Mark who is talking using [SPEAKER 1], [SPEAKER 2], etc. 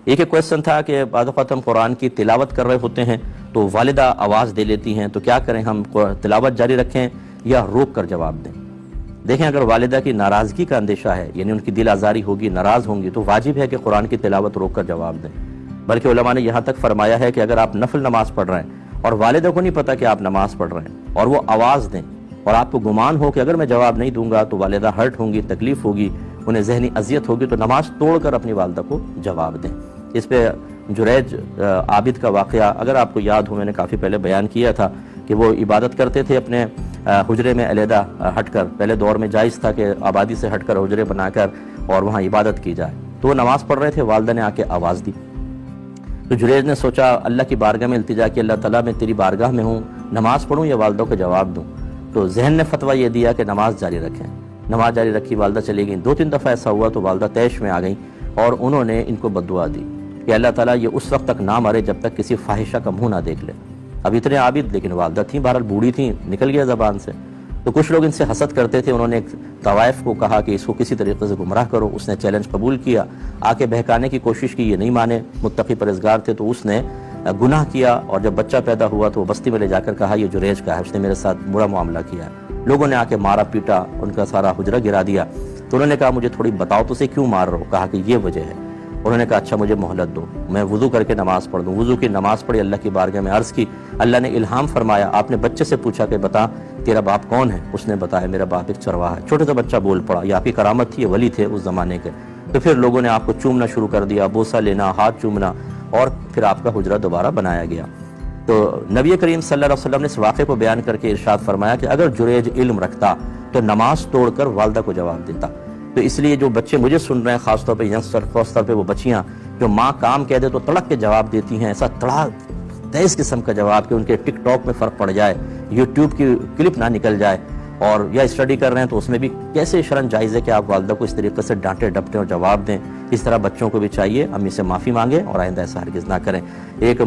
[SPEAKER 1] ایک کویسچن تھا کہ بعض اوقات ہم قرآن کی تلاوت کر رہے ہوتے ہیں تو والدہ آواز دے لیتی ہیں، تو کیا کریں، ہم تلاوت جاری رکھیں یا روک کر جواب دیں؟ دیکھیں، اگر والدہ کی ناراضگی کا اندیشہ ہے، یعنی ان کی دل آزاری ہوگی، ناراض ہوں گی، تو واجب ہے کہ قرآن کی تلاوت روک کر جواب دیں۔ بلکہ علماء نے یہاں تک فرمایا ہے کہ اگر آپ نفل نماز پڑھ رہے ہیں اور والدہ کو نہیں پتا کہ آپ نماز پڑھ رہے ہیں اور وہ آواز دیں اور آپ کو گمان ہو کہ اگر میں جواب نہیں دوں گا تو والدہ ہرٹ ہوں گی، تکلیف ہوگی، انہیں ذہنی اذیت ہوگی، تو نماز توڑ کر اپنی والدہ کو جواب دیں۔ اس پہ جریج عابد کا واقعہ اگر آپ کو یاد ہو، میں نے کافی پہلے بیان کیا تھا کہ وہ عبادت کرتے تھے اپنے حجرے میں علیحدہ ہٹ کر۔ پہلے دور میں جائز تھا کہ آبادی سے ہٹ کر حجرے بنا کر اور وہاں عبادت کی جائے، تو وہ نماز پڑھ رہے تھے، والدہ نے آ کے آواز دی، تو جریج نے سوچا اللہ کی بارگاہ میں التجا کہ اللہ تعالیٰ میں تیری بارگاہ میں ہوں، نماز پڑھوں یا والدہ کو جواب دوں؟ تو ذہن نے فتویٰ یہ دیا کہ نماز جاری رکھیں۔ نماز جاری رکھی، والدہ چلی گئیں، 2-3 دفعہ ایسا ہوا تو والدہ طیش میں آ گئیں اور انہوں نے ان کو بد دعا دی کہ اللہ تعالیٰ یہ اس وقت تک نہ مرے جب تک کسی فاحشہ کا منہ نہ دیکھ لے۔ اب اتنے عابد لیکن والدہ تھیں، بہرحال بوڑھی تھیں، نکل گیا زبان سے۔ تو کچھ لوگ ان سے حسد کرتے تھے، انہوں نے ایک طوائف کو کہا کہ اس کو کسی طریقے سے گمراہ کرو، اس نے چیلنج قبول کیا، آ کے بہکانے کی کوشش کی، یہ نہیں مانے، متقی پرہیزگار تھے، تو اس نے گناہ کیا اور جب بچہ پیدا ہوا تو وہ بستی میں لے جا کر کہا یہ جریج کا ہے، اس نے میرے ساتھ برا معاملہ کیا ہے۔ لوگوں نے آ کے مارا پیٹا، ان کا سارا حجرہ گرا دیا۔ تو انہوں نے کہا مجھے تھوڑی بتاؤ تو اسے کیوں مار رہے ہو؟ کہا کہ یہ وجہ ہے۔ انہوں نے کہا اچھا مجھے مہلت دو، میں وضو کر کے نماز پڑھ دوں۔ وضو کی نماز پڑھی، اللہ کی بارگاہ میں عرض کی، اللہ نے الہام فرمایا، آپ نے بچے سے پوچھا کہ بتا تیرا باپ کون ہے؟ اس نے بتایا میرا باپ ایک چرواہا ہے۔ چھوٹے سے بچہ بول پڑا، یہ آپ کی کرامت تھی، یہ ولی تھے اس زمانے کے۔ تو پھر لوگوں نے آپ کو چومنا شروع کر دیا، بوسہ لینا، ہاتھ چومنا، اور پھر آپ کا حجرہ دوبارہ بنایا گیا۔ تو نبی کریم صلی اللہ علیہ وسلم نے اس واقعے کو بیان کر کے ارشاد فرمایا کہ اگر جریج علم رکھتا تو نماز توڑ کر والدہ کو جواب دیتا۔ تو اس لیے جو بچے مجھے سن رہے ہیں، خاص طور پہ ینگسٹر، خاص طور پہ وہ بچیاں جو ماں کام کہہ دے تو تڑک کے جواب دیتی ہیں، ایسا تیز قسم کا جواب کہ ان کے ٹک ٹاک میں فرق پڑ جائے، یوٹیوب کی کلپ نہ نکل جائے، اور یا اسٹڈی کر رہے ہیں تو اس میں بھی کیسے شرن جائز ہے کہ آپ والدہ کو اس طریقے سے ڈانٹے ڈپٹیں اور جواب دیں۔ اس طرح بچوں کو بھی چاہیے امی سے معافی مانگیں اور آئندہ ایسا ہرگز نہ کریں۔ ایک